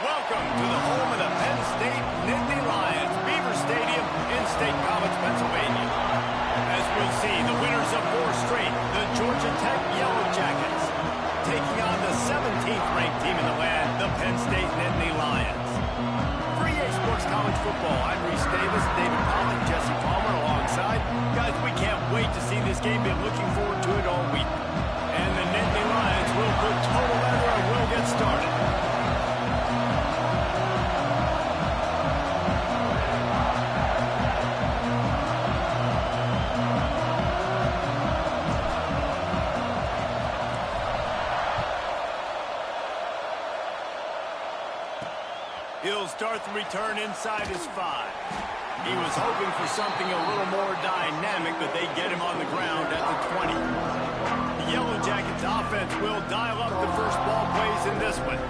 Welcome to the home of the Penn State Nittany Lions, Beaver Stadium in State College, Pennsylvania. As we'll see, the winners of 4 straight, the Georgia Tech Yellow Jackets, taking on the 17th ranked team in the land, the Penn State Nittany Lions. For EA Sports College Football, I'm Reese Davis, David Pollock, Jesse Palmer alongside. Guys, we can't wait to see this game. Been looking forward to it all week. And the Nittany Lions will put total leather and we'll get started. He'll start the return inside his 5. He was hoping for something a little more dynamic, but they get him on the ground at the 20. The Yellow Jackets offense will dial up the first ball plays in this one.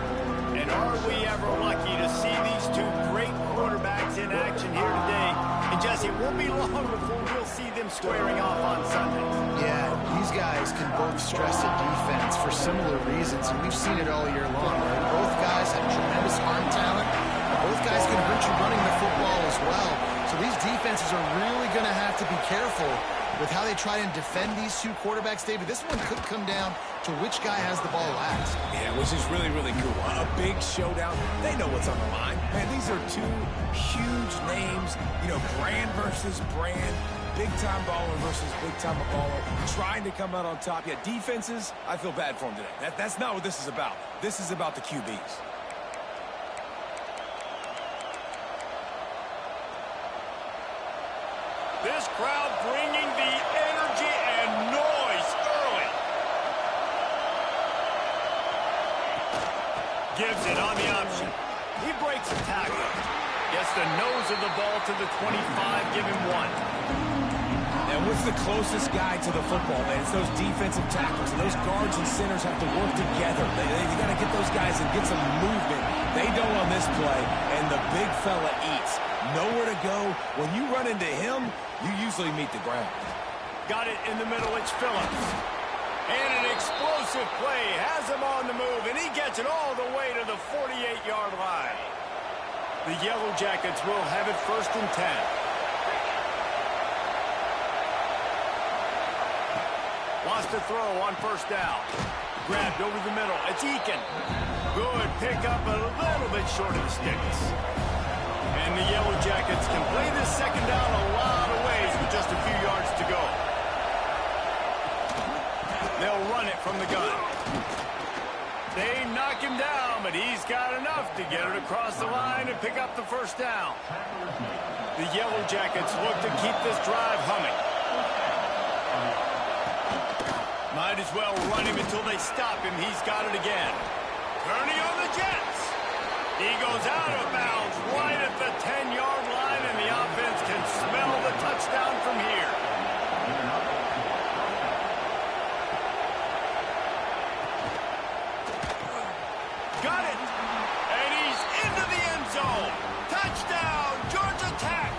And are we ever lucky to see these 2 great quarterbacks in action here today? And Jesse, it won't be long before we'll see them squaring off on Sundays. Yeah, these guys can both stress a defense for similar reasons, and we've seen it all year long. Right? Both guys have tremendous arm talent. Both guys can hurt you running the football as well. So these defenses are really going to have to be careful with how they try and defend these 2 quarterbacks, David. This one could come down to which guy has the ball last. Yeah, which is really, really cool. A big showdown. They know what's on the line. Man, these are 2 huge names. You know, brand versus brand. Big-time baller versus big-time baller. Trying to come out on top. Yeah, defenses, I feel bad for them today. That's not what this is about. This is about the QBs. This crowd bringing the energy and noise early. Gives it on the option. He breaks a tackle. Gets the nose of the ball to the 25, give him 1. And what's the closest guy to the football, man? It's those defensive tackles. And those guards and centers have to work together. They got to get those guys and get some movement. They don't on this play, and the big fella eats. Nowhere to go. When you run into him, you usually meet the ground. Got it in the middle, it's Phillips. And an explosive play has him on the move, and he gets it all the way to the 48-yard line. The Yellow Jackets will have it 1st and 10. Wants to throw on 1st down. Grabbed over the middle. It's Eakin. Good pick up a little bit short of the sticks. And the Yellow Jackets can play this 2nd down a lot of ways with just a few yards to go. They'll run it from the gun. They knock him down, but he's got enough to get it across the line and pick up the 1st down. The Yellow Jackets look to keep this drive humming. Might as well run him until they stop him. He's got it again. Turning on the Jets. He goes out of bounds right at the 10-yard line, and the offense can smell the touchdown from here. Got it. And he's into the end zone. Touchdown, Georgia Tech.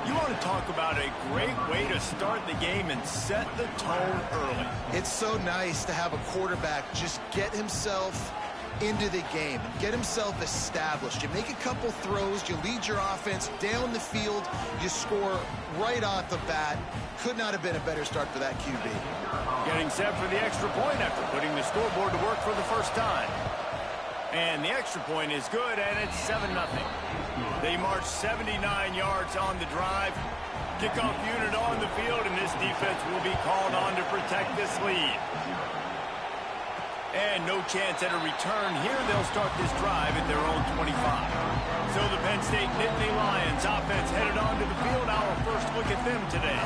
You want to talk about a great way to start the game and set the tone early. It's so nice to have a quarterback just get himself into the game and get himself established. You make a couple throws, you lead your offense down the field, you score right off the bat. Could not have been a better start for that QB. Getting set for the extra point after putting the scoreboard to work for the 1st time. And the extra point is good, and it's 7-0. They march 79 yards on the drive. Kickoff unit on the field, and this defense will be called on to protect this lead. And no chance at a return here. They'll start this drive at their own 25. So the Penn State Nittany Lions offense headed onto the field. Our first look at them today.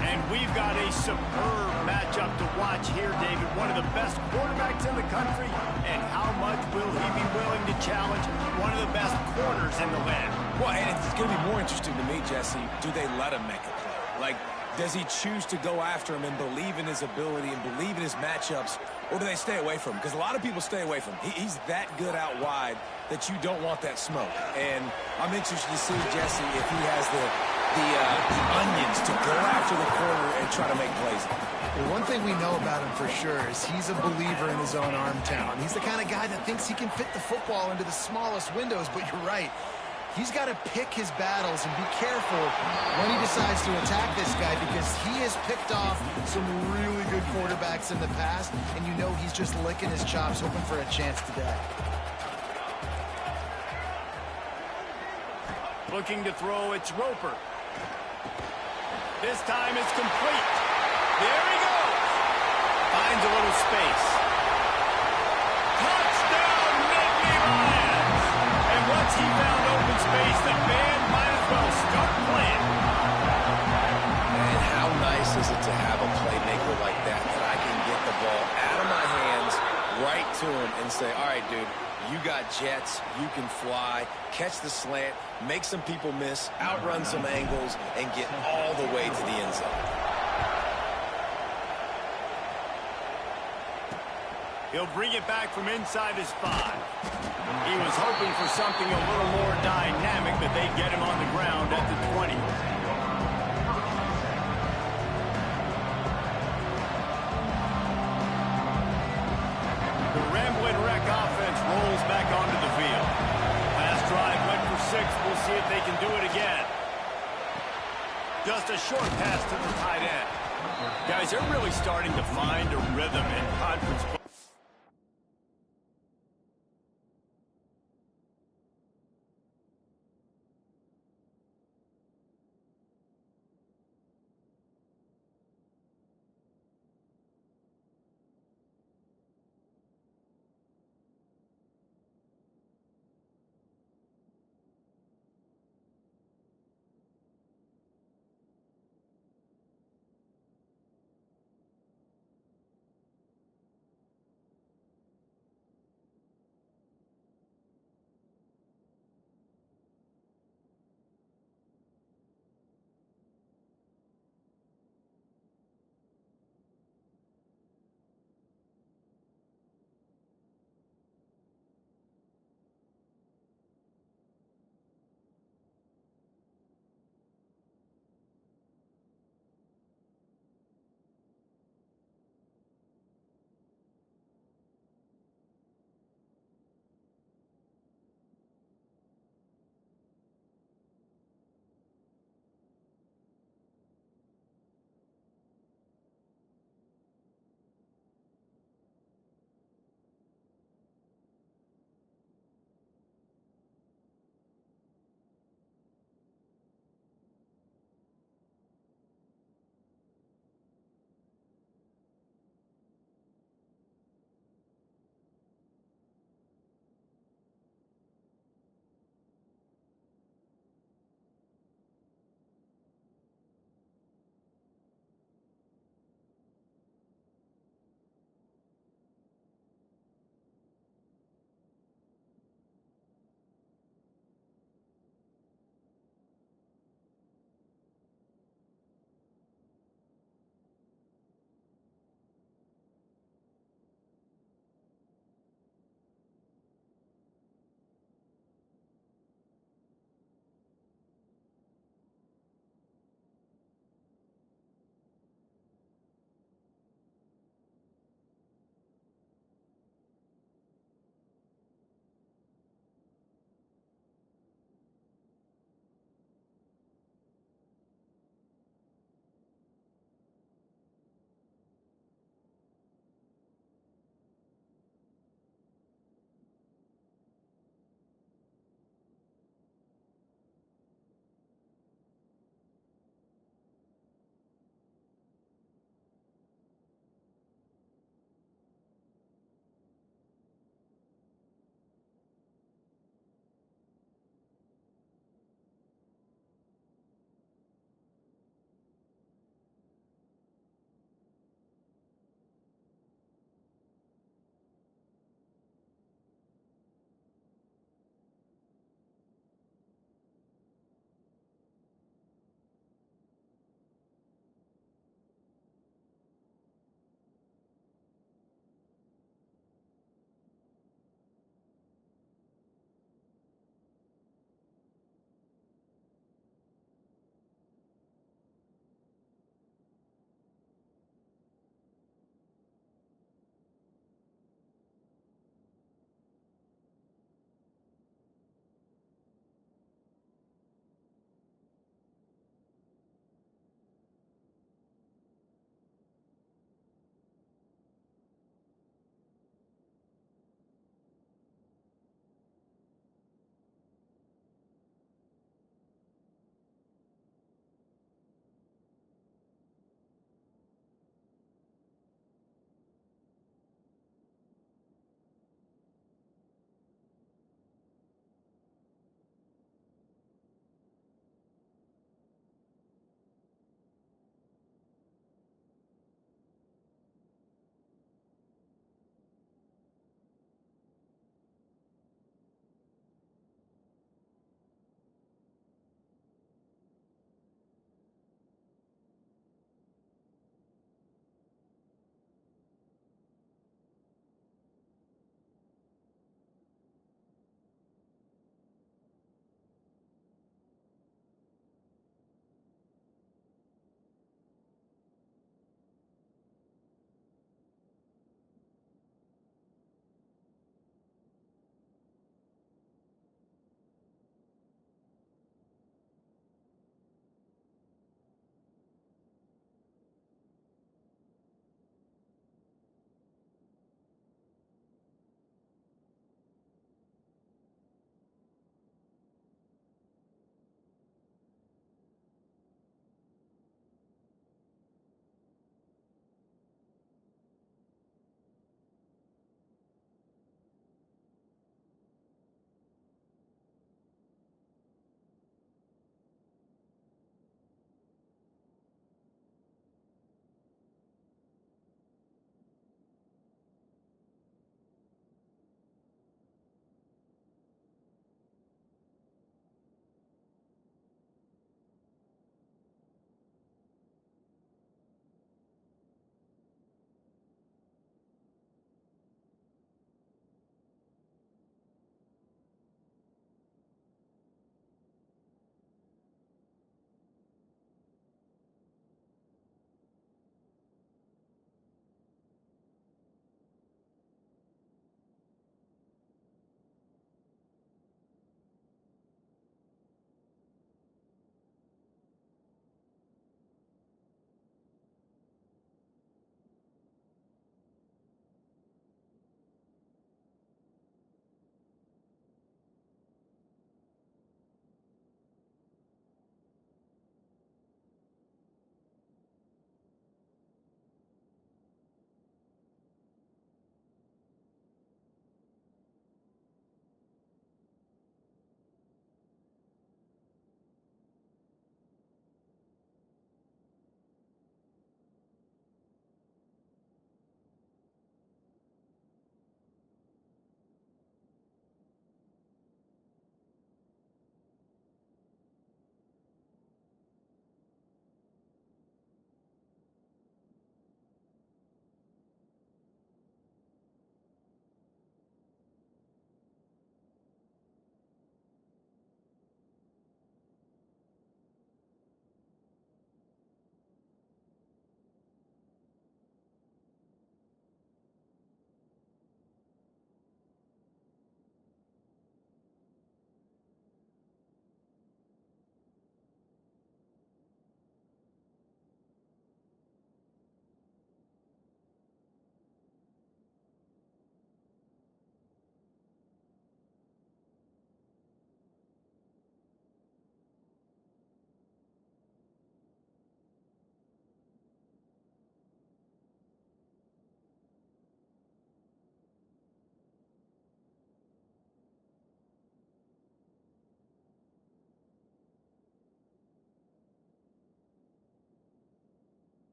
And we've got a superb matchup to watch here, David. One of the best quarterbacks in the country. And how much will he be willing to challenge one of the best corners in the land? Well, and it's going to be more interesting to me, Jesse, do they let him make a play? Like, does he choose to go after him and believe in his ability and believe in his matchups, or do they stay away from him? Because a lot of people stay away from him. He's that good out wide that you don't want that smoke. And I'm interested to see, Jesse, if he has the the onions to go after the corner and try to make plays. Well, one thing we know about him for sure is he's a believer in his own arm talent. He's the kind of guy that thinks he can fit the football into the smallest windows, but you're right. He's got to pick his battles and be careful when he decides to attack this guy, because he has picked off some really good quarterbacks in the past, and you know he's just licking his chops, hoping for a chance today. Looking to throw, it's Roper. This time it's complete. There he goes. Finds a little space. Touchdown, Nittany Lions. And once he found open space, the band might as well start playing. And how nice is it to have a playmaker like that I can get the ball out of my hands, right to him, and say, all right, dude, you got jets, you can fly, catch the slant, make some people miss, outrun some angles, and get all the way to the end zone. He'll bring it back from inside his 5. He was hoping for something a little more dynamic, but they get him on the ground at the 20. The Ramblin' Wreck offense rolls back onto the field. Last drive went for 6. We'll see if they can do it again. Just a short pass to the tight end. Guys, they're really starting to find a rhythm in conference play.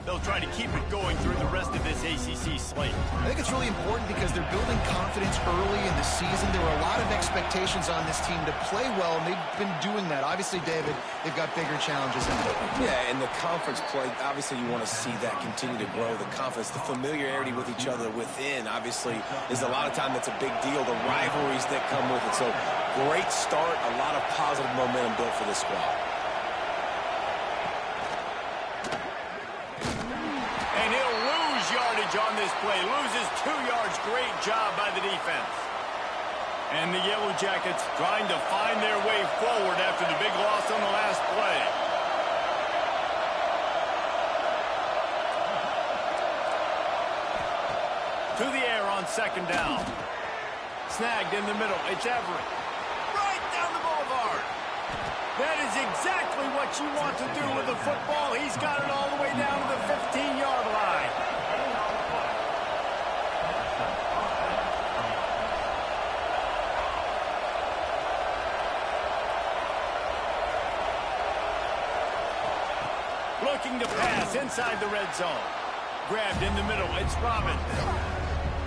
they'll try to keep it going through the rest of this ACC slate. I think it's really important because they're building confidence early in the season. There were a lot of expectations on this team to play well, and they've been doing that. Obviously, David, they've got bigger challenges in it. Yeah, and the conference play, obviously you want to see that continue to grow. The confidence, the familiarity with each other within, obviously, is a lot of time that's a big deal. The rivalries that come with it. So, great start, a lot of positive momentum built for this squad. And he'll lose yardage on this play. Loses 2 yards. Great job by the defense. And the Yellow Jackets trying to find their way forward after the big loss on the last play. To the air on 2nd down. Snagged in the middle. It's Everett. Right down the boulevard. That is exactly what you want to do with the football. He's got it all the way down to the 15-yard line. Looking to pass inside the red zone. Grabbed in the middle. It's Robbins.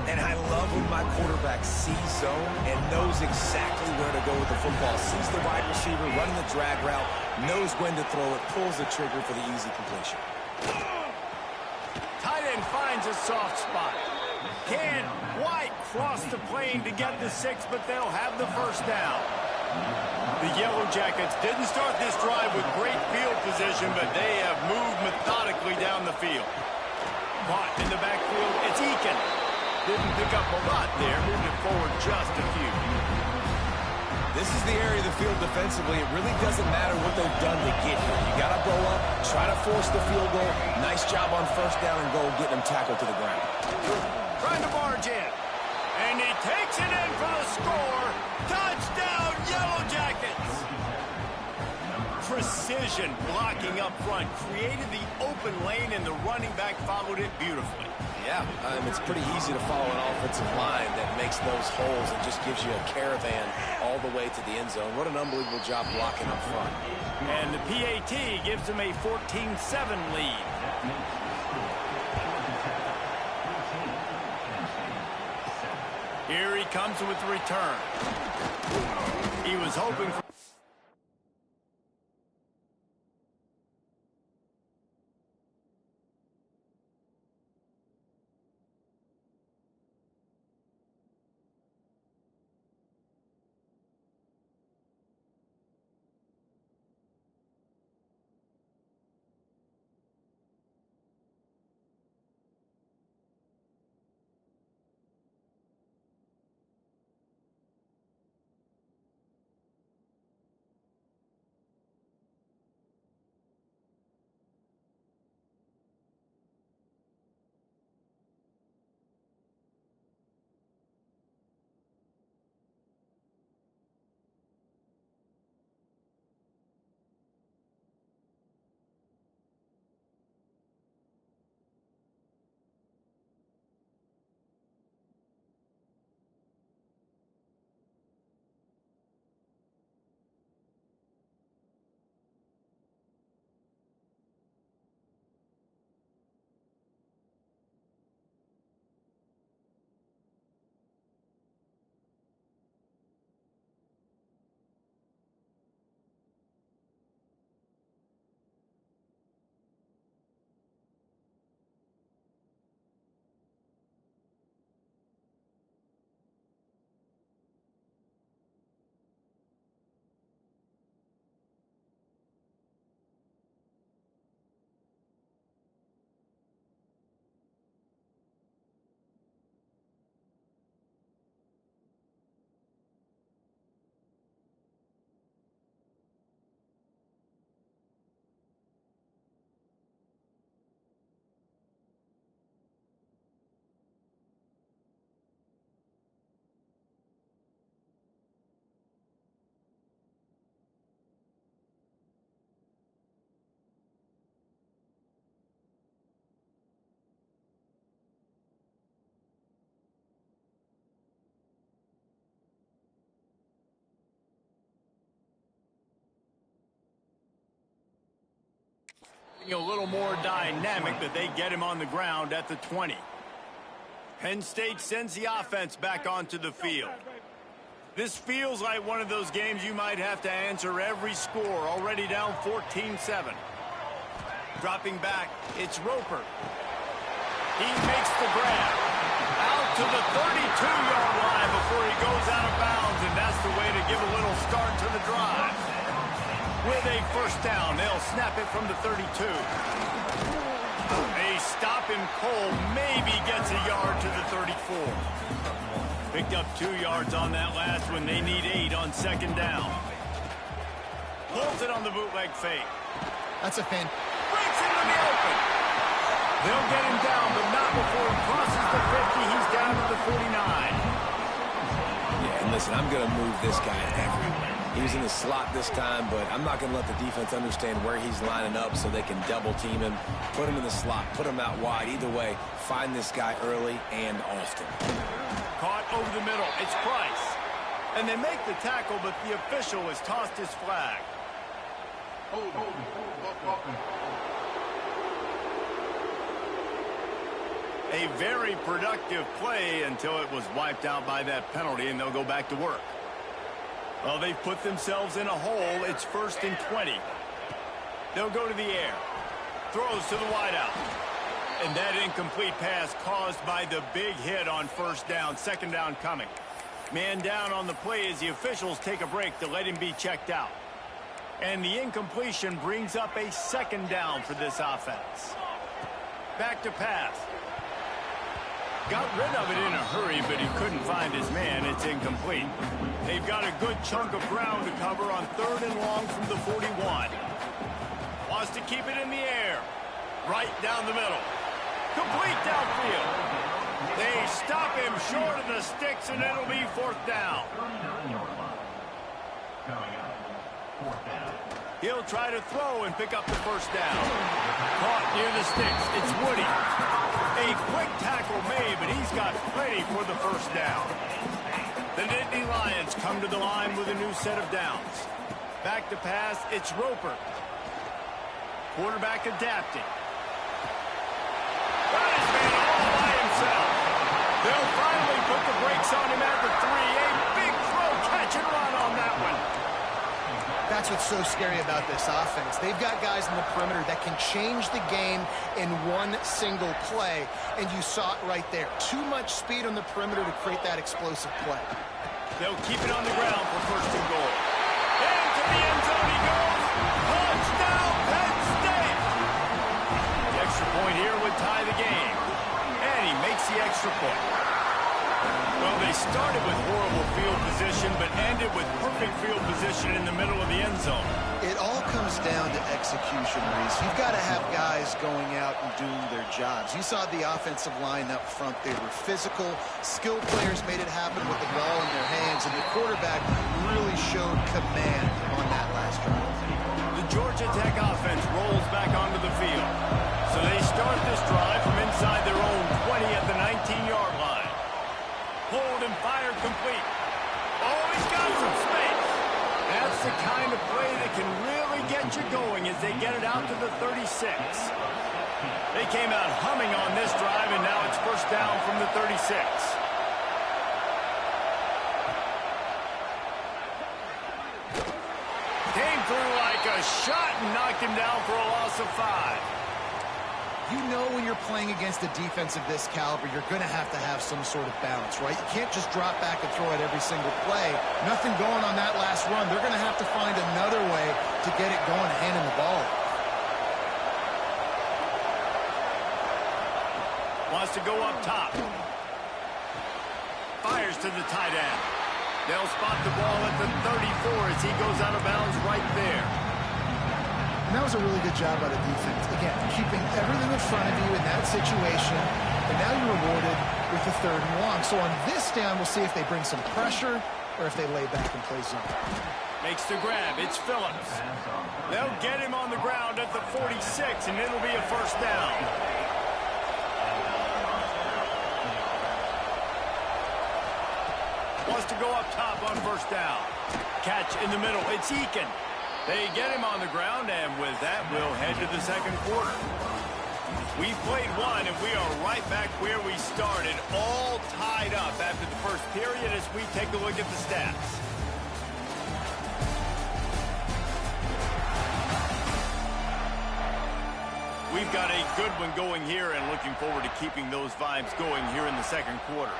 And I love when my quarterback sees zone and knows exactly where to go with the football. Sees the wide receiver running the drag route, knows when to throw it, pulls the trigger for the easy completion. Tight end finds a soft spot. Can White cross the plane to get the 6, but they'll have the first down. The Yellow Jackets didn't start this drive with great field position, but they have moved methodically down the field. Caught in the backfield, it's Eakin. Didn't pick up a lot there, moved it forward just a few. This is the area of the field defensively. It really doesn't matter what they've done to get here. You got to go up, try to force the field goal. Nice job on 1st down and goal, getting them tackled to the ground. Trying to barge in. And he takes it in for the score. Touchdown, Yellow Jackets! Precision blocking up front. Created the open lane, and the running back followed it beautifully. Yeah, it's pretty easy to follow an offensive line that makes those holes and just gives you a caravan all the way to the end zone. What an unbelievable job blocking up front. And the PAT gives them a 14-7 lead. Here he comes with the return. He was hoping for A little more dynamic, but they get him on the ground at the 20. Penn State sends the offense back onto the field. This feels like one of those games you might have to answer every score, already down 14-7. Dropping back, it's Roper. He makes the grab. Out to the 32-yard line before he goes out of bounds, and that's the way to give a little start to the drive. With a first down, they'll snap it from the 32. A stop in Cole maybe gets a yard to the 34. Picked up 2 yards on that last one. They need 8 on second down. Pulls it on the bootleg fake. That's a fan. Breaks into the open. They'll get him down, but not before he crosses the 50. He's down to the 49. Yeah, and listen, I'm going to move this guy everywhere. He was in the slot this time, but I'm not going to let the defense understand where he's lining up so they can double team him, put him in the slot, put him out wide. Either way, find this guy early and often. Caught over the middle. It's Price. And they make the tackle, but the official has tossed his flag. A very productive play until it was wiped out by that penalty, and they'll go back to work. Well, they've put themselves in a hole. It's 1st and 20. They'll go to the air. Throws to the wideout. And that incomplete pass caused by the big hit on first down. Second down coming. Man down on the play as the officials take a break to let him be checked out. And the incompletion brings up a second down for this offense. Back to pass. Got rid of it in a hurry, but he couldn't find his man. It's incomplete. They've got a good chunk of ground to cover on 3rd and long from the 41. Wants to keep it in the air. Right down the middle. Complete downfield. They stop him short of the sticks, and it'll be 4th down. He'll try to throw and pick up the first down. Caught near the sticks. It's Woody. A quick tackle made, but he's got plenty for the first down. The Nittany Lions come to the line with a new set of downs. Back to pass, it's Roper. Quarterback adapting. Got his man all by himself. They'll finally put the brakes on him at the 3. A big throw, catch and run on that one. That's what's so scary about this offense. They've got guys in the perimeter that can change the game in one single play, and you saw it right there. Too much speed on the perimeter to create that explosive play. They'll keep it on the ground for 1st and goal. Into the end zone he goes. Touchdown, Penn State! The extra point here would tie the game. And he makes the extra point. Well, they started with horrible field position, but ended with perfect field position in the middle of the end zone. It all comes down to execution, Reese. You've got to have guys going out and doing their jobs. You saw the offensive line up front. They were physical. Skilled players made it happen with the ball in their hands, and the quarterback really showed command on that last drive. The Georgia Tech offense rolls back onto the field. So they start this drive from inside their own 20 at the 19-yard line. Pulled and fired complete. Oh, he's got some space. That's the kind of play that can really get you going as they get it out to the 36. They came out humming on this drive, and now it's 1st down from the 36. Came through like a shot and knocked him down for a loss of 5. You know when you're playing against a defense of this caliber, you're going to have some sort of balance, right? You can't just drop back and throw it every single play. Nothing going on that last run. They're going to have to find another way to get it going, handing the ball off. Wants to go up top. Fires to the tight end. They'll spot the ball at the 34 as he goes out of bounds right there. And that was a really good job by the defense. Again, keeping everything in front of you in that situation, and now you're rewarded with the 3rd and long. So on this down, we'll see if they bring some pressure or if they lay back and play zone. Makes the grab. It's Phillips. They'll get him on the ground at the 46, and it'll be a 1st down. Wants to go up top on 1st down. Catch in the middle. It's Eakin. They get him on the ground, and with that, we'll head to the second quarter. We played one, and we are right back where we started, all tied up after the first period as we take a look at the stats. We've got a good one going here and looking forward to keeping those vibes going here in the second quarter.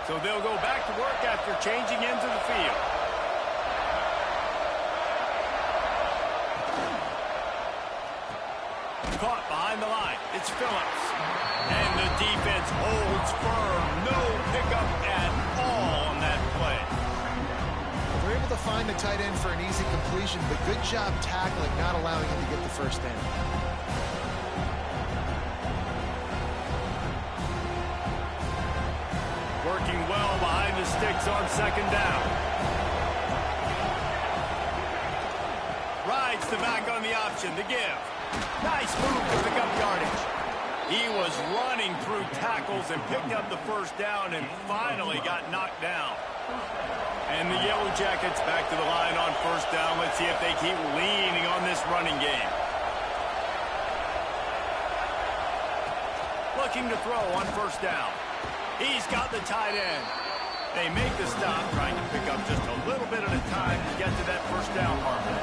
So they'll go back to work after changing ends of the field. Caught behind the line. It's Phillips. And the defense holds firm. No pickup at all on that play. They're able to find the tight end for an easy completion, but good job tackling, not allowing him to get the first down. Working well behind the sticks on second down. Rides the back on the option. The give. Nice move to pick up yardage. He was running through tackles and picked up the first down and finally got knocked down. And the Yellow Jackets back to the line on first down. Let's see if they keep leaning on this running game. Looking to throw on first down. He's got the tight end. They make the stop, trying to pick up just a little bit at a time to get to that first down marker.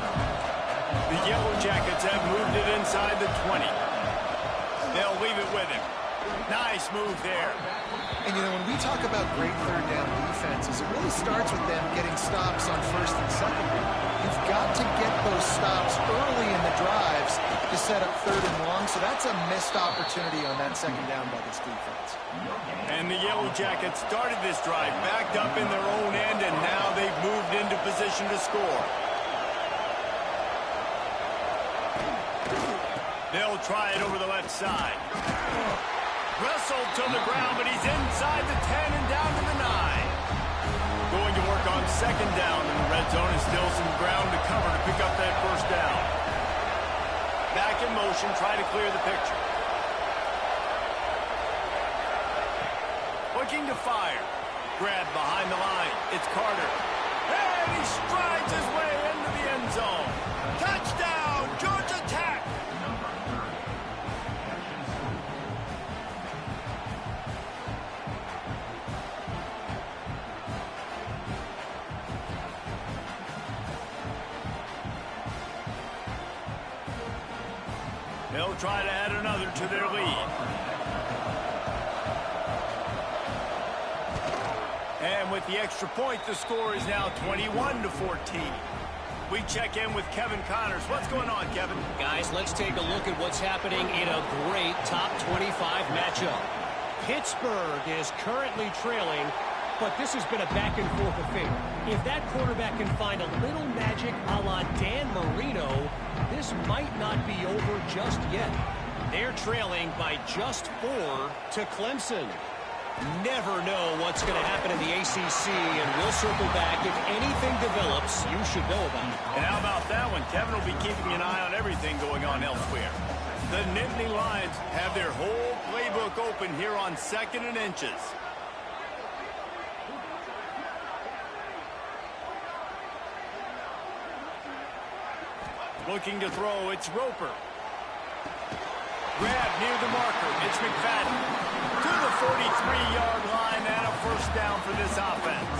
The Yellow Jackets have moved it inside the 20. They'll leave it with him. Nice move there. And, you know, when we talk about great third down defenses, it really starts with them getting stops on first and second down. You've got to get those stops early in the drives to set up third and long, so that's a missed opportunity on that second down by this defense. And the Yellow Jackets started this drive backed up in their own end, and now they've moved into position to score. They'll try it over the left side. Wrestled to the ground, but he's inside the 10 and down to the 9. Going to work on second down in the red zone, and still some ground to cover to pick up that first down. Back in motion, try to clear the picture. Looking to fire. Grabbed behind the line. It's Carter. And he strides his way into the end zone. Touchdown, Georgia Tech! They'll try to add another to their lead. And with the extra point, the score is now 21-14. We check in with Kevin Connors. What's going on, Kevin? Guys, let's take a look at what's happening in a great top 25 matchup. Pittsburgh is currently trailing, but this has been a back-and-forth affair. If that quarterback can find a little magic a la Dan Marino, this might not be over just yet. They're trailing by just 4 to Clemson. Never know what's going to happen in the ACC, and we'll circle back. If anything develops, you should know about it. And how about that one? Kevin will be keeping an eye on everything going on elsewhere. The Nittany Lions have their whole playbook open here on 2nd and inches. Looking to throw, it's Roper. Grab near the marker, it's McFadden. To the 43-yard line and a first down for this offense.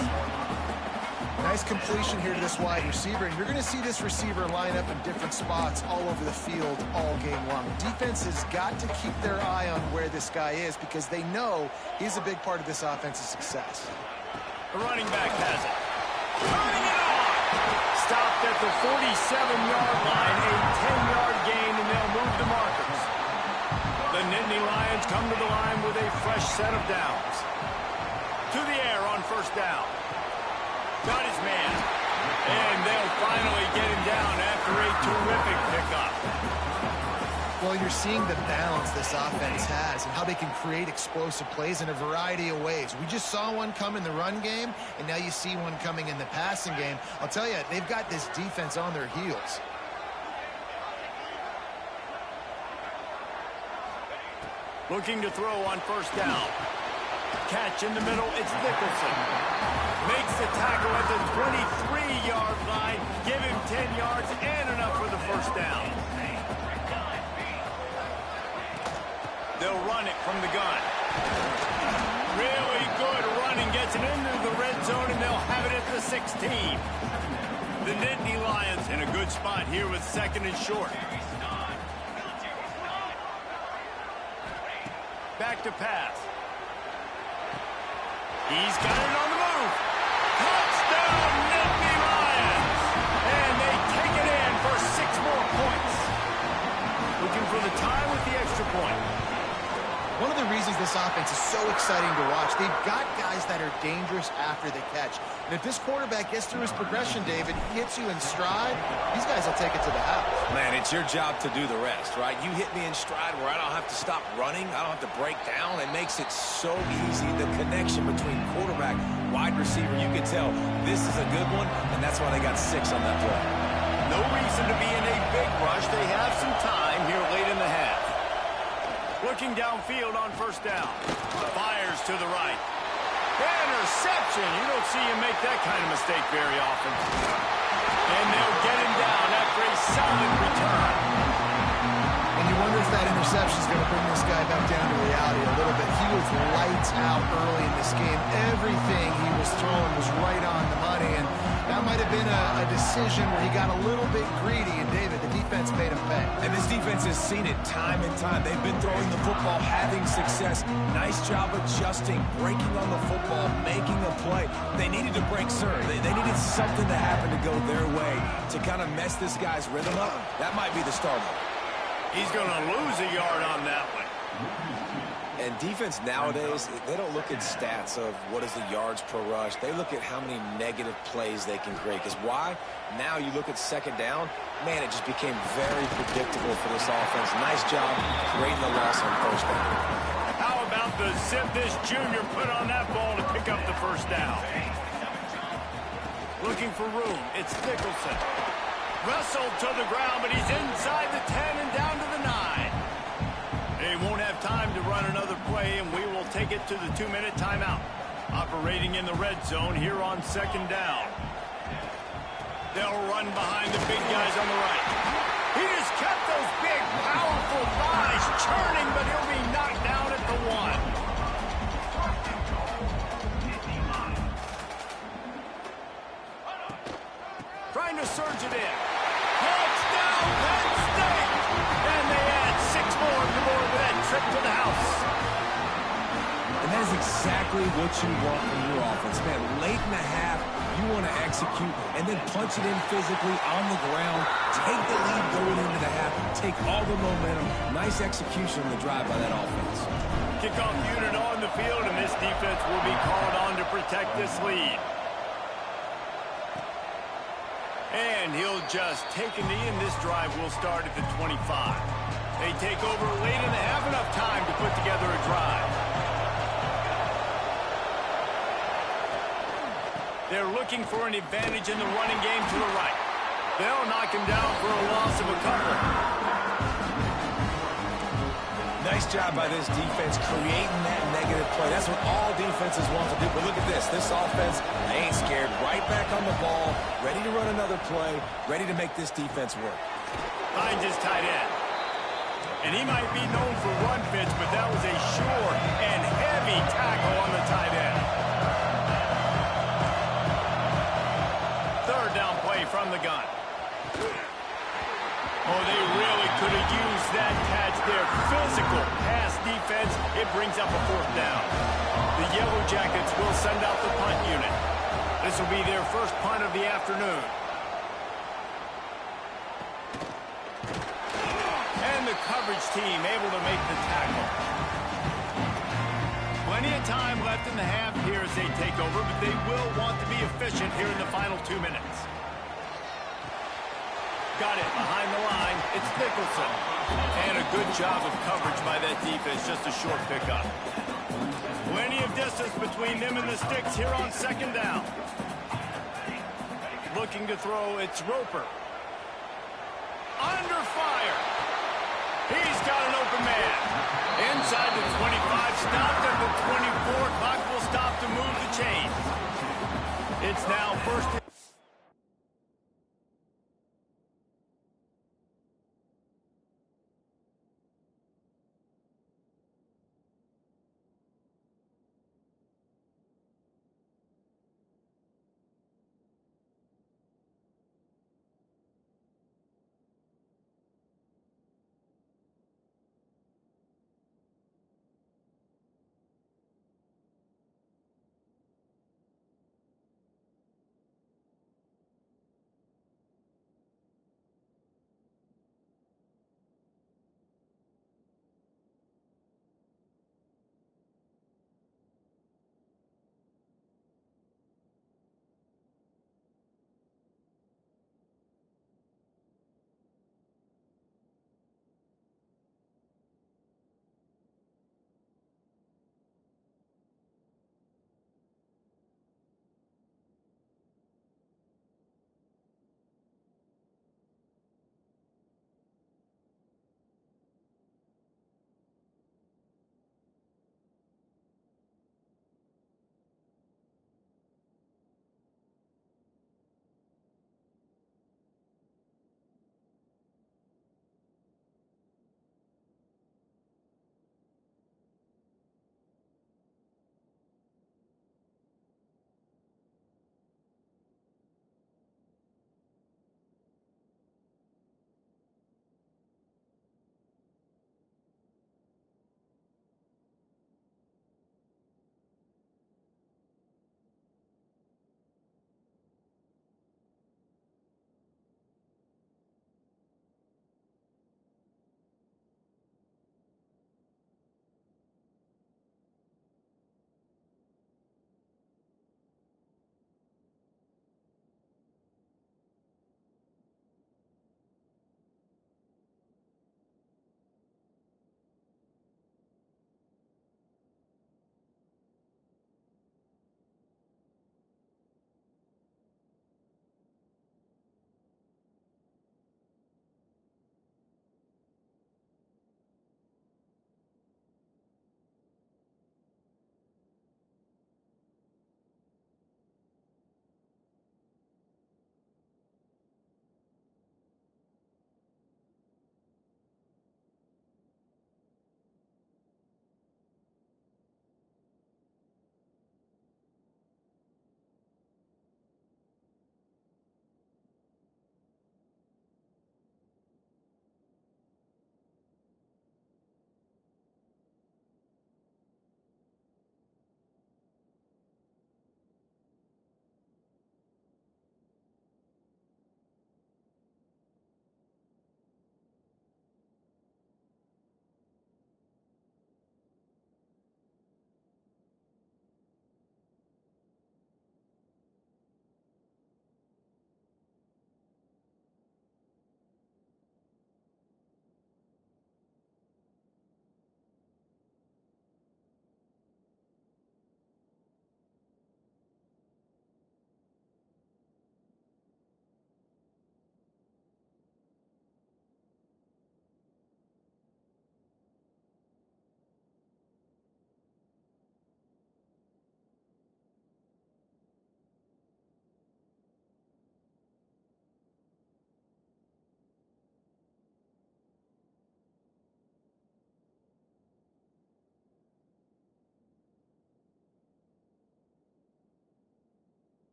Nice completion here to this wide receiver, and you're going to see this receiver line up in different spots all over the field all game long. Defense has got to keep their eye on where this guy is because they know he's a big part of this offense's success. The running back has it. Turning it on! Stopped at the 47-yard line, a 10-yard gain, and they'll move the markers. The Nittany Lions come to the line with a fresh set of downs. To the air on first down. Got his man. And they'll finally get him down after a terrific pickup. Well, you're seeing the balance this offense has and how they can create explosive plays in a variety of ways. We just saw one come in the run game, and now you see one coming in the passing game. I'll tell you, they've got this defense on their heels. Looking to throw on first down. catch in the middle. It's Nicholson. Makes the tackle at the 23-yard line. Give him 10 yards and enough for the first down. They'll run it from the gun. Really good running. Gets it into the red zone, and they'll have it at the 16. The Nittany Lions in a good spot here with second and short. Back to pass. He's got it on the move. Touchdown, Nittany Lions! And they take it in for 6 more points. Looking for the tie with the extra point. One of the reasons this offense is so exciting to watch, they've got guys that are dangerous after the catch. And if this quarterback gets through his progression, David, hits you in stride, these guys will take it to the house. Man, it's your job to do the rest, right? You hit me in stride where I don't have to stop running. I don't have to break down. It makes it so easy. The connection between quarterback, wide receiver, you can tell this is a good one, and that's why they got 6 on that play. No reason to be in a big rush. They have some time here late in the half. Looking downfield on first down. Fires to the right. Interception. You don't see him make that kind of mistake very often. And they'll get him down after a solid return. And you wonder if that interception is going to bring this guy back down to reality a little bit. He was lights out early in this game. Everything he was throwing was right on the money. And that might have been a decision where he got a little bit greedy. And David, the defense made him pay. And this defense has seen it time and time. They've been throwing the football, having success. Nice job adjusting, breaking on the football, making a play. They needed to break serve. They needed something to happen to go their way to kind of mess this guy's rhythm up. That might be the start of it. He's going to lose a yard on that one. And defense nowadays, they don't look at stats of what is the yards per rush. They look at how many negative plays they can create. Because why? Now you look at second down, man, it just became very predictable for this offense. Nice job creating the loss on first down. How about the zip this junior put on that ball to pick up the first down? Looking for room. It's Nicholson. Wrestled to the ground, but he's inside the 10 and down to the 9. They won't have time to run another play, and we will take it to the 2-minute timeout. Operating in the red zone here on second down. They'll run behind the big guys on the right. He has kept those big, powerful thighs churning, but he'll be knocked down at the 1. Trying to surge it in. Touchdown, Penn State! And they add 6 more to board with that trip to the house. And that is exactly what you want from your offense, man. Late in the half, you want to execute and then punch it in physically on the ground, take the lead going into the half, take all the momentum. Nice execution on the drive by that offense. Kickoff unit on the field, and this defense will be called on to protect this lead. And he'll just take a knee, and this drive will start at the 25. They take over late in the half, enough time to put together a drive. They're looking for an advantage in the running game to the right. They'll knock him down for a loss of a couple. Nice job by this defense creating that negative play. That's what all defenses want to do. But look at this. This offense, they ain't scared. Right back on the ball, ready to run another play, ready to make this defense work. Finds his tight end. And he might be known for run fits, but that was a sure and heavy tackle on the tight end. Third down play from the gun. Oh, they really could have used that catch there. Physical pass defense. It brings up a 4th down. The Yellow Jackets will send out the punt unit. This will be their first punt of the afternoon. And the coverage team able to make the tackle. Plenty of time left in the half here as they take over, but they will want to be efficient here in the final 2 minutes. Got it behind the line. It's Nicholson. And a good job of coverage by that defense. Just a short pickup. Plenty of distance between them and the sticks here on second down. Looking to throw, it's Roper. Under fire. He's got an open man. Inside the 25, stopped at the 24. Clock It's now first.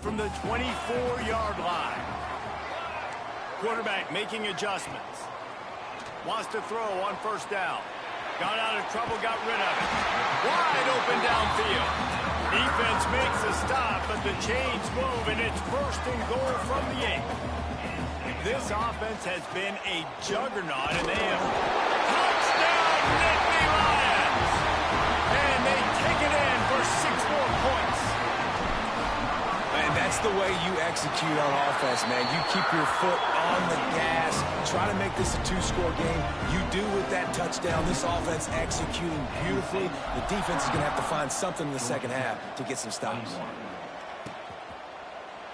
from the 24-yard line. Quarterback making adjustments. Wants to throw on first down. Got out of trouble, got rid of it. Wide open downfield. Defense makes a stop, but the chains move, and it's first and goal from the 8. This offense has been a juggernaut, and they have touchdown Nittany Lions. And they take it in for 6 more points. And that's the way you execute on offense, man. You keep your foot on the gas, try to make this a 2-score game. You do with that touchdown. This offense executing beautifully. The defense is going to have to find something in the second half to get some stops.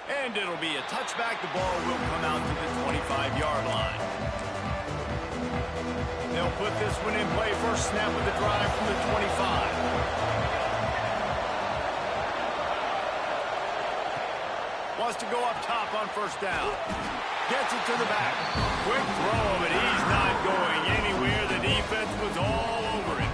And it'll be a touchback. The ball will come out to the 25-yard line. They'll put this one in play. First snap of the drive from the 25. Wants to go up top on first down. Gets it to the back. Quick throw, but he's not going anywhere. The defense was all over him.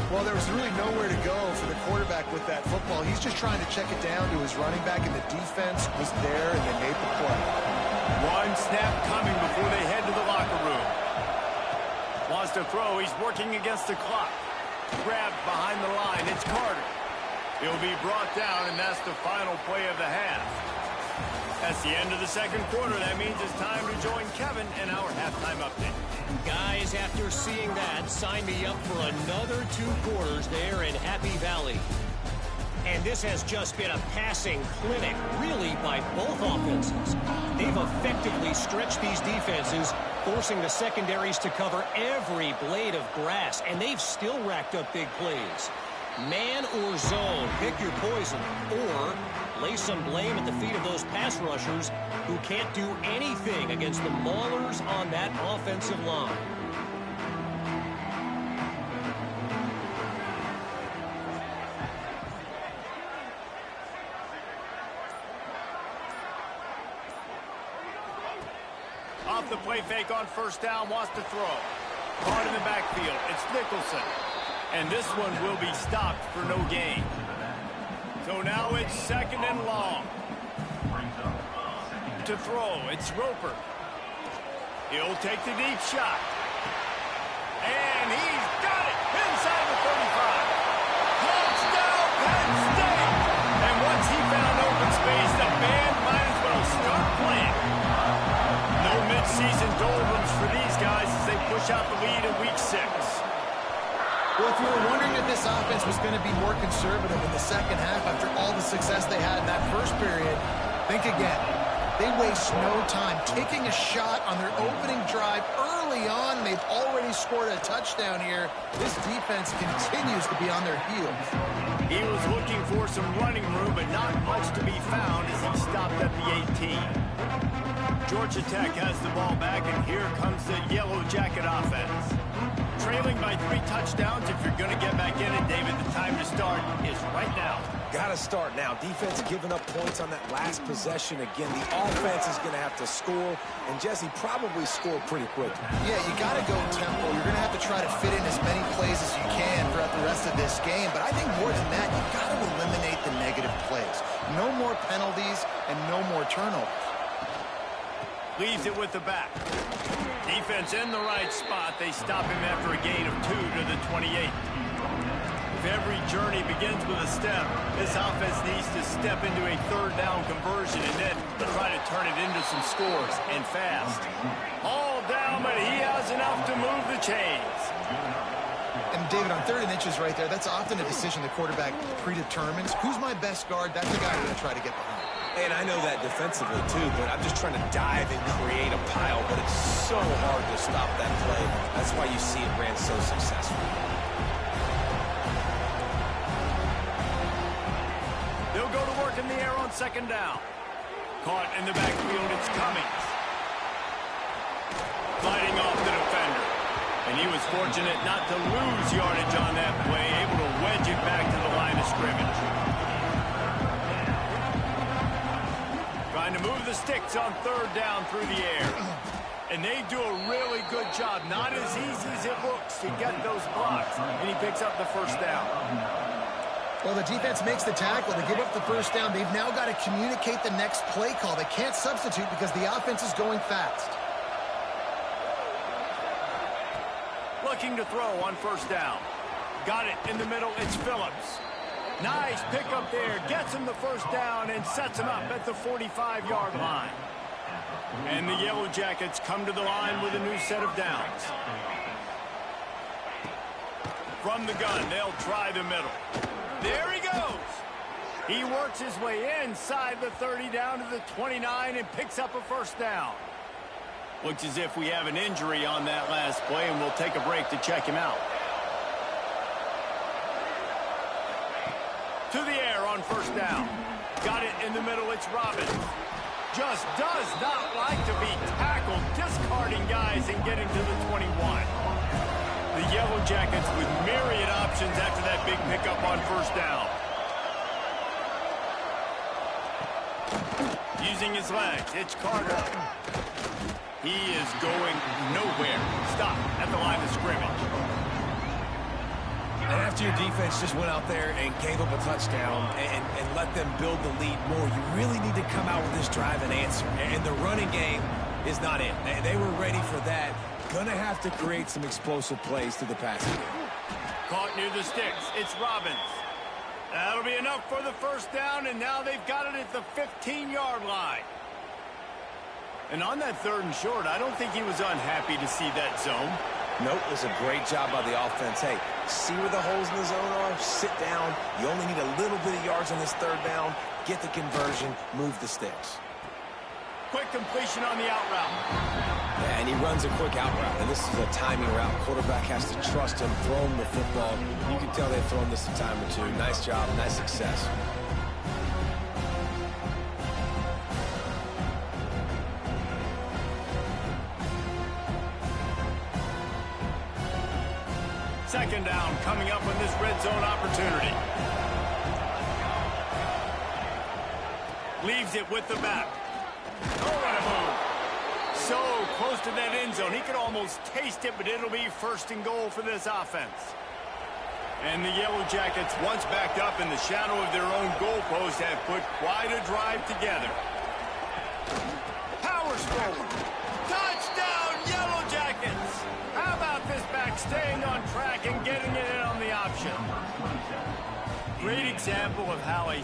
Well, there was really nowhere to go for the quarterback with that football. He's just trying to check it down to his running back, and the defense was there, and they made the play. One snap coming before they head to the locker room. Wants to throw. He's working against the clock. Grabbed behind the line. It's Carter. He'll be brought down, and that's the final play of the half. That's the end of the second quarter. That means it's time to join Kevin in our halftime update. Guys, after seeing that, sign me up for another 2 quarters there in Happy Valley. And this has just been a passing clinic, really, by both offenses. They've effectively stretched these defenses, forcing the secondaries to cover every blade of grass, and they've still racked up big plays. Man or zone, pick your poison, or lay some blame at the feet of those pass rushers who can't do anything against the maulers on that offensive line. Off the play fake on first down, wants to throw. Caught in the backfield, it's Nicholson. And this one will be stopped for no gain. So now it's second and long. To throw, it's Roper. He'll take the deep shot. And he's got it inside the 35. Touchdown, Penn State! And once he found open space, the band might as well start playing. No midseason doldrums for these guys as they push out the lead in week 6. Well, if you were wondering if this offense was going to be more conservative in the second half after all the success they had in that first period, think again. They waste no time taking a shot on their opening drive early on. They've already scored a touchdown here. This defense continues to be on their heels. He was looking for some running room, but not much to be found as he stopped at the 18. Georgia Tech has the ball back, and here comes the Yellow Jacket offense. Trailing by 3 touchdowns. If you're going to get back in it, David, the time to start is right now. Got to start now. Defense giving up points on that last possession. Again, the offense is going to have to score, and Jesse probably score pretty quick. Yeah, you got to go tempo. You're going to have to try to fit in as many plays as you can throughout the rest of this game. But I think more than that, you've got to eliminate the negative plays. No more penalties and no more turnovers. Leaves it with the back. Defense in the right spot. They stop him after a gain of 2 to the 28. If every journey begins with a step, this offense needs to step into a third down conversion and then try to turn it into some scores, and fast. All down, but he has enough to move the chains. And David, on 3rd and inches right there, that's often a decision the quarterback predetermines. Who's my best guard? That's the guy we're going to try to get behind. And I know that defensively, too, but I'm just trying to dive and create a pile, but it's so hard to stop that play. That's why you see it ran so successfully. They'll go to work in the air on second down. Caught in the backfield, it's Cummings. Fighting off the defender. And he was fortunate not to lose yardage on that play, able to wedge it back to the line of scrimmage. Trying to move the sticks on 3rd down through the air. And they do a really good job. Not as easy as it looks to get those blocks. And he picks up the first down. Well, the defense makes the tackle. They give up the first down. They've now got to communicate the next play call. They can't substitute because the offense is going fast. Looking to throw on first down. Got it in the middle. It's Phillips. Nice pickup there. Gets him the first down and sets him up at the 45-yard line. And the Yellow Jackets come to the line with a new set of downs. From the gun, they'll try the middle. There he goes. He works his way inside the 30 down to the 29 and picks up a first down. Looks as if we have an injury on that last play, and we'll take a break to check him out. To the air on first down. Got it in the middle. It's Robbins. Just does not like to be tackled, discarding guys and getting to the 21. The Yellow Jackets with myriad options after that big pickup on first down. Using his legs, it's Carter. He is going nowhere. Stop at the line of scrimmage. And after your defense just went out there and gave up a touchdown and let them build the lead more, you really need to come out with this drive and answer. And the running game is not it. They were ready for that. Gonna have to create some explosive plays to the passing game. Caught near the sticks. It's Robbins. That'll be enough for the first down, and now they've got it at the 15-yard line. And on that 3rd and short, I don't think he was unhappy to see that zone. Nope, it was a great job by the offense. Hey, see where the holes in the zone are? Sit down. You only need a little bit of yards on this 3rd down. Get the conversion. Move the sticks. Quick completion on the out route. Yeah, and he runs a quick out route. And this is a timing route. Quarterback has to trust him, throw him the football. You can tell they've thrown this a time or two. Nice job, nice success. Second down coming up on this red zone opportunity. Leaves it with the back. Oh, what a move. So close to that end zone. He could almost taste it, but it'll be 1st and goal for this offense. And the Yellow Jackets, once backed up in the shadow of their own goalpost, have put quite a drive together. Powers forward. Touchdown, Yellow Jackets! How about this back staying on track and getting it in on the option? Great example of how a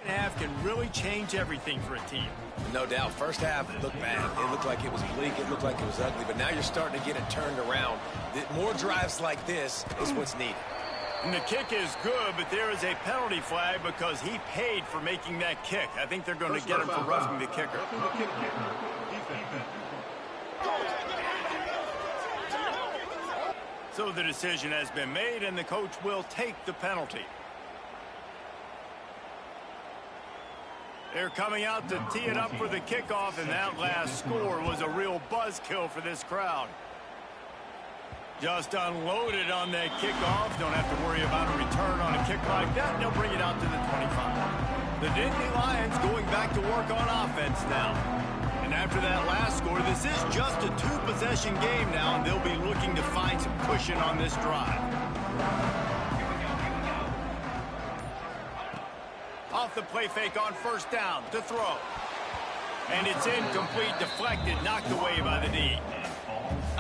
half can really change everything for a team. No doubt. First half looked bad. It looked like it was bleak. It looked like it was ugly. But now you're starting to get it turned around. More drives like this is what's needed. And the kick is good, but there is a penalty flag because he paid for making that kick. I think they're going to get him for roughing the kicker. So the decision has been made, and the coach will take the penalty. They're coming out to tee it up for the kickoff, and that last score was a real buzzkill for this crowd. Just unloaded on that kickoff. Don't have to worry about a return on a kick like that. They'll bring it out to the 25. The Nittany Lions going back to work on offense now. And after that last score, this is just a 2-possession game now, and they'll be looking to find some cushion on this drive. Off the play fake on first down to throw. And it's incomplete, deflected, knocked away by the D.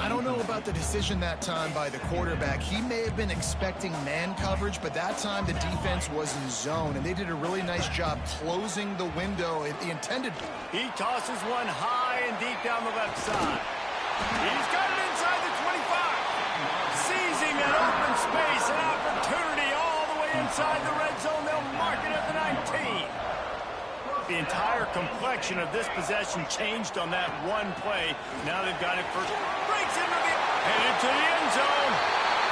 I don't know about the decision that time by the quarterback. He may have been expecting man coverage, but that time the defense was in zone, and they did a really nice job closing the window at the intended. He tosses one high and deep down the left side. He's got it inside the 25. Seizing an open space, an opportunity all the way inside the red zone. They'll mark it at the 19. The entire complexion of this possession changed on that one play. Now they've got it first. Breaks into the headed to the end zone.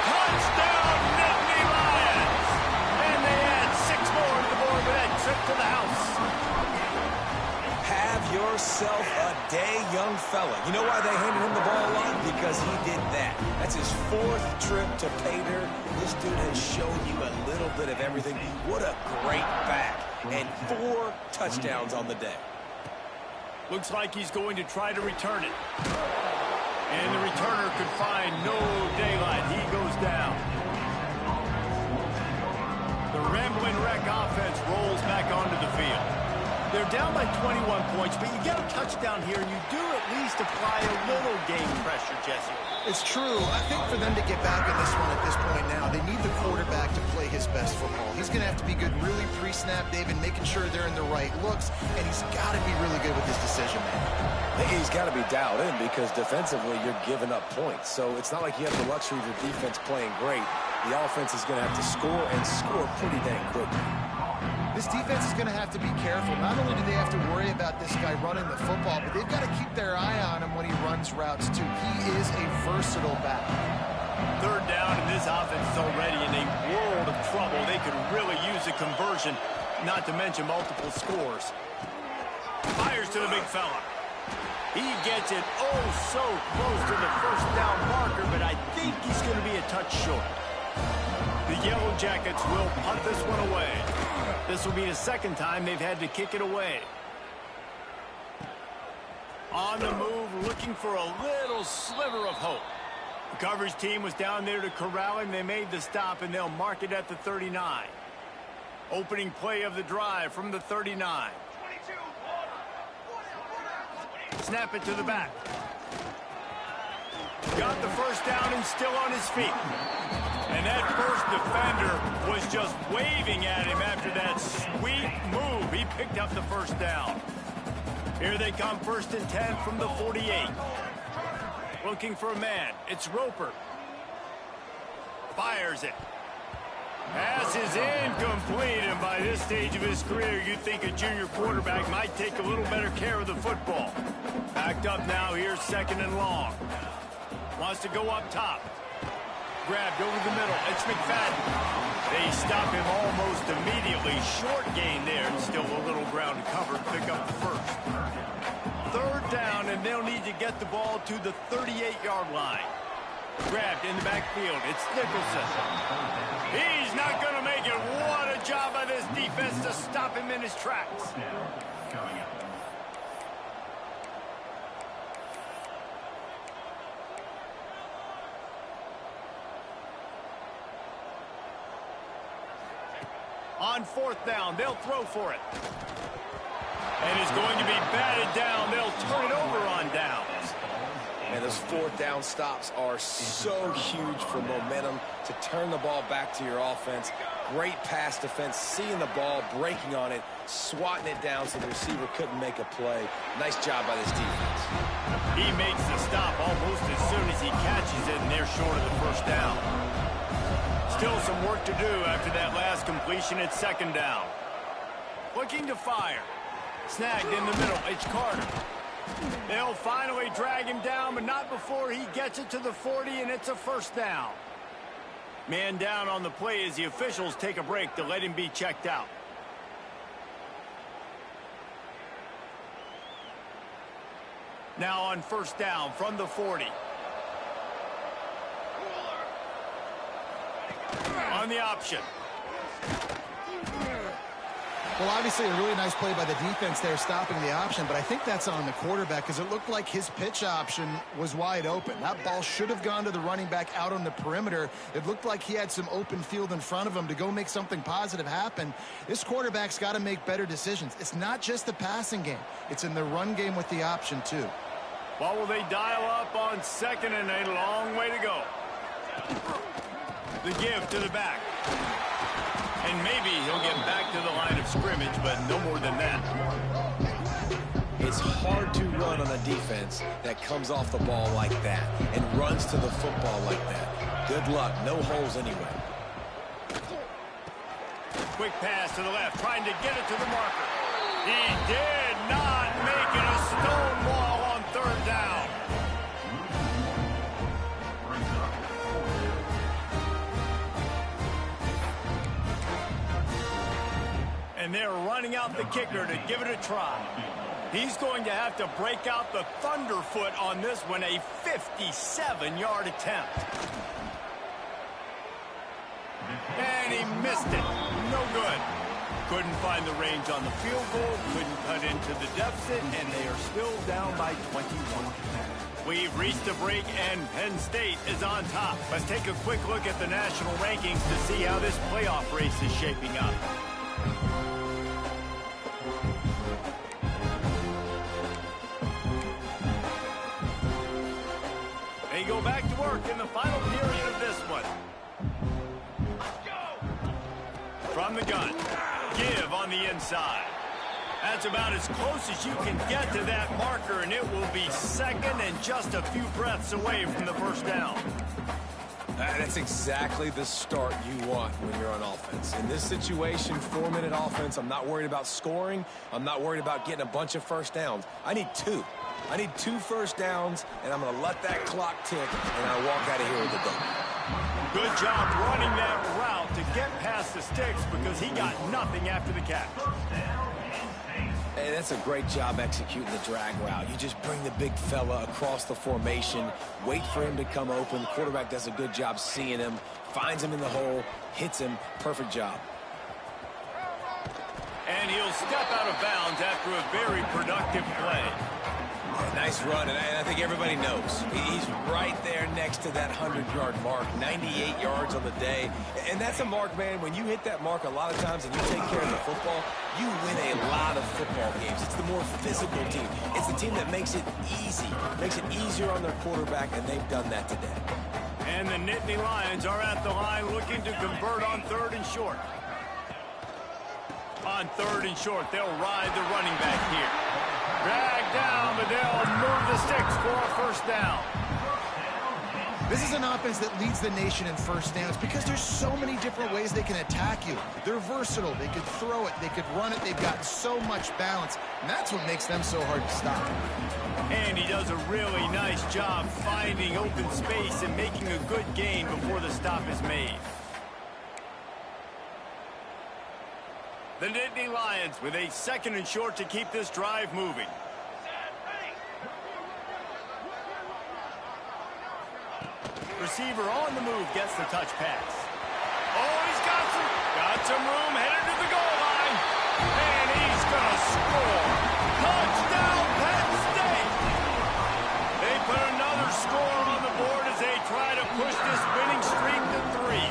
Touchdown, Nittany Lions! And they add 6 more to the board with that trip to the house. Have yourself a day, young fella. You know why they handed him the ball a lot? Because he did that. That's his 4th trip to pay dirt. This dude has shown you a little bit of everything. What a great back. And 4 touchdowns on the day. Looks like he's going to try to return it. And the returner could find no daylight. He goes down. The Ramblin' Wreck offense rolls back onto the field. They're down by 21 points, but you get a touchdown here, and you do at least apply a little game pressure, Jesse. It's true. I think for them to get back in this one at this point now, they need the quarterback to play his best football. He's going to have to be good really pre-snap, David, making sure they're in the right looks, and he's got to be really good with his decision making. He's got to be dialed in because defensively you're giving up points. So it's not like you have the luxury of your defense playing great. The offense is going to have to score and score pretty dang quickly. This defense is going to have to be careful. Not only do they have to worry about this guy running the football, but they've got to keep their eye on him when he runs routes, too. He is a versatile back. 3rd down, and this offense is already in a world of trouble. They could really use a conversion, not to mention multiple scores. Fires to the big fella. He gets it oh so close to the 1st down marker, but I think he's going to be a touch short. The Yellow Jackets will punt this one away. This will be the 2nd time they've had to kick it away. On the move, looking for a little sliver of hope. The coverage team was down there to corral him. They made the stop, and they'll mark it at the 39. Opening play of the drive from the 39. Snap it to the back. Got the 1st down and still on his feet. And that first defender was just waving at him after that sweet move. He picked up the 1st down. Here they come, 1st and 10 from the 48. Looking for a man. It's Roper. Fires it. Pass is incomplete, and by this stage of his career, you'd think a junior quarterback might take a little better care of the football. Backed up now, here's 2nd and long. Wants to go up top. Grabbed over the middle. It's McFadden. They stop him almost immediately. Short gain there, and still a little ground to cover. Pick up the 1st. 3rd down, and they'll need to get the ball to the 38-yard line. Grabbed in the backfield. It's Nicholson. He's not going to make it. What a job by this defense to stop him in his tracks. On 4th down, they'll throw for it. And it's going to be batted down. They'll turn it over on downs. And those 4th down stops are so huge for momentum to turn the ball back to your offense. Great pass defense, seeing the ball, breaking on it, swatting it down so the receiver couldn't make a play. Nice job by this defense. He makes the stop almost as soon as he catches it, and they're short of the 1st down. Still some work to do after that last completion at 2nd down. Looking to fire. Snagged in the middle. It's Carter. They'll finally drag him down, but not before he gets it to the 40, and it's a 1st down. Man down on the play as the officials take a break to let him be checked out. Now on 1st down from the 40. On the option. Well, obviously a really nice play by the defense there stopping the option, but I think that's on the quarterback because it looked like his pitch option was wide open. That ball should have gone to the running back out on the perimeter. It looked like he had some open field in front of him to go make something positive happen. This quarterback's got to make better decisions. It's not just the passing game. It's in the run game with the option, too. What will they dial up on second and a long way to go? The give to the back. And maybe he'll get back to the line of scrimmage, but no more than that. It's hard to run on a defense that comes off the ball like that and runs to the football like that. Good luck. No holes anyway. Quick pass to the left, trying to get it to the marker. He did not make it a stone wall on third down. And they're running out the kicker to give it a try. He's going to have to break out the thunderfoot on this one, a 57-yard attempt. And he missed it. No good. Couldn't find the range on the field goal, couldn't cut into the deficit, and they are still down by 21. We've reached a break, and Penn State is on top. Let's take a quick look at the national rankings to see how this playoff race is shaping up. They go back to work in the final period of this one. From the gun, give on the inside. That's about as close as you can get to that marker, and it will be second and just a few breaths away from the first down. That's exactly the start you want when you're on offense. In this situation, 4-minute offense, I'm not worried about scoring. I'm not worried about getting a bunch of first downs. I need 2. I need 2 first downs, and I'm going to let that clock tick, and I walk out of here with a W. Good job running that route to get past the sticks because he got nothing after the catch. Hey, that's a great job executing the drag route. You just bring the big fella across the formation, wait for him to come open. The quarterback does a good job seeing him, finds him in the hole, hits him. Perfect job. And he'll step out of bounds after a very productive play. Nice run, and I think everybody knows. He's right there next to that 100-yard mark, 98 yards on the day. And that's a mark, man, when you hit that mark a lot of times and you take care of the football, you win a lot of football games. It's the more physical team. It's the team that makes it easy, makes it easier on their quarterback, and they've done that today. And the Nittany Lions are at the line looking to convert on third and short. On third and short, they'll ride the running back here. Drag down, but they'll move the sticks for a first down. This is an offense that leads the nation in first downs because there's so many different ways they can attack you. They're versatile. They could throw it. They could run it. They've got so much balance, and that's what makes them so hard to stop. And he does a really nice job finding open space and making a good gain before the stop is made. The Nittany Lions with a second and short to keep this drive moving. Receiver on the move gets the touch pass. Oh, he's got some room headed to the goal line. And he's going to score. Touchdown, Penn State. They put another score on the board as they try to push this winning streak to 3.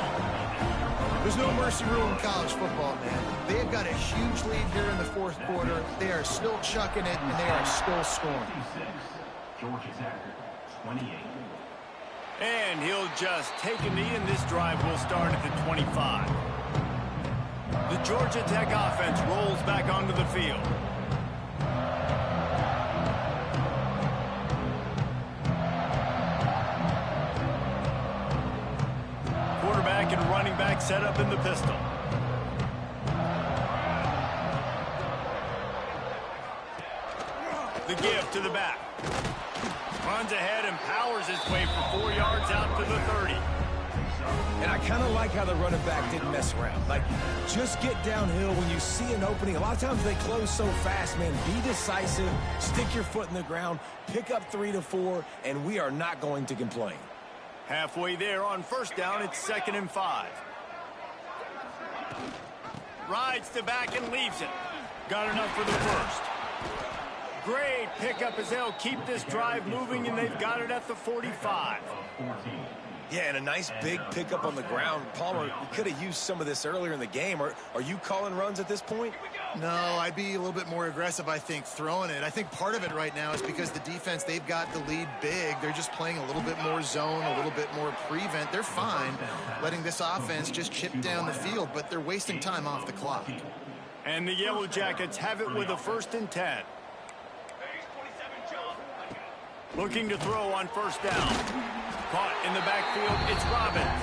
There's no mercy rule in college football, man. They have got a huge lead here in the fourth quarter. They are still chucking it, and they are still scoring. Georgia Tech, 28. And he'll just take a knee, and this drive will start at the 25. The Georgia Tech offense rolls back onto the field. Quarterback and running back set up in the pistol. The give to the back. Runs ahead and powers his way for 4 yards out to the 30. And I kind of like how the running back didn't mess around. Like, just get downhill when you see an opening. A lot of times they close so fast, man. Be decisive, stick your foot in the ground, pick up 3 to 4, and we are not going to complain. Halfway there on first down, it's 2nd and 5. Rides the back and leaves it. Got enough for the first. Great pickup as they'll keep this drive moving, and they've got it at the 45. Yeah, and a nice big pickup on the ground. Palmer, you could have used some of this earlier in the game. Are you calling runs at this point? No, I'd be a little bit more aggressive, I think, throwing it. I think part of it right now is because the defense, they've got the lead big. They're just playing a little bit more zone, a little bit more prevent. They're fine letting this offense just chip down the field, but they're wasting time off the clock. And the Yellow Jackets have it with a 1st and 10. Looking to throw on 1st down. Caught in the backfield, it's Robbins.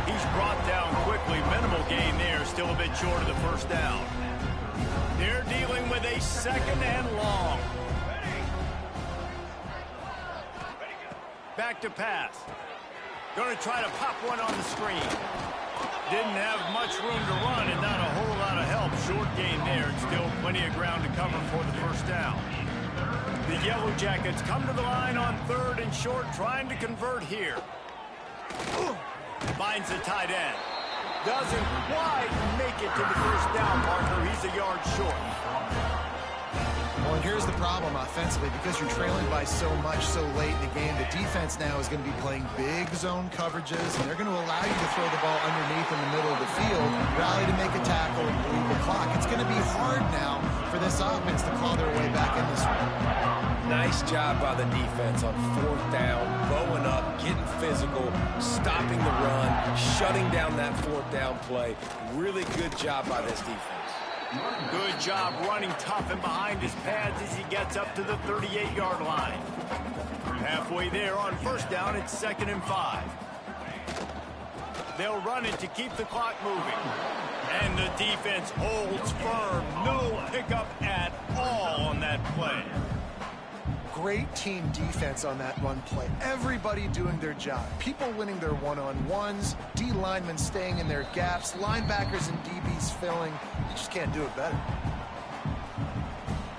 He's brought down quickly. Minimal gain there, still a bit short of the 1st down. They're dealing with a 2nd and long. Back to pass. Going to try to pop one on the screen. Didn't have much room to run and not a whole lot of help. Short gain there and still plenty of ground to cover for the 1st down. The Yellow Jackets come to the line on 3rd and short, trying to convert here. Finds the tight end. Doesn't quite make it to the 1st down marker. He's a yard short. Well, and here's the problem offensively. Because you're trailing by so much so late in the game, the defense now is going to be playing big zone coverages, and they're going to allow you to throw the ball underneath in the middle of the field, rally to make a tackle, and bleed the clock. It's going to be hard now for this offense to claw their way back in this one. Nice job by the defense on 4th down, bowing up, getting physical, stopping the run, shutting down that 4th down play. Really good job by this defense. Good job running tough and behind his pads as he gets up to the 38-yard line. Halfway there on 1st down, it's 2nd and 5. They'll run it to keep the clock moving. And the defense holds firm. No pickup at all on that play. Great team defense on that run play. Everybody doing their job. People winning their one-on-ones, D linemen staying in their gaps, linebackers and DBs filling. You just can't do it better.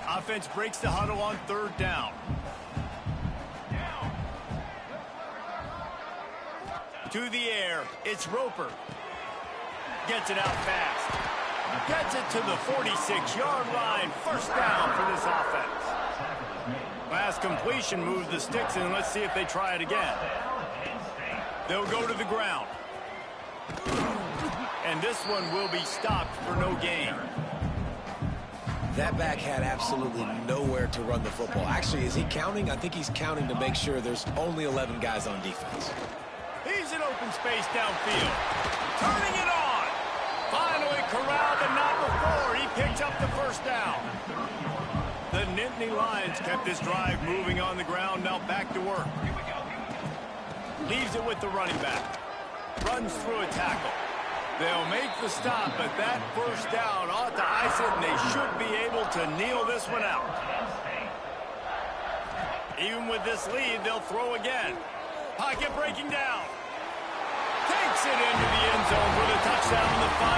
Offense breaks the huddle on 3rd down. To the air, it's Roper. Gets it out fast. Gets it to the 46-yard line. 1st down for this offense. Last completion moves the sticks in. Let's see if they try it again. They'll go to the ground. And this one will be stopped for no gain. That back had absolutely nowhere to run the football. Actually, is he counting? I think he's counting to make sure there's only 11 guys on defense. He's in open space downfield. Turning it on. Finally corralled, and not before. He picks up the 1st down. The Nittany Lions kept this drive moving on the ground. Now back to work. Leaves it with the running back. Runs through a tackle. They'll make the stop, but that 1st down ought to ice it, and they should be able to kneel this one out. Even with this lead, they'll throw again. Pocket breaking down. Takes it into the end zone for the touchdown on the 5.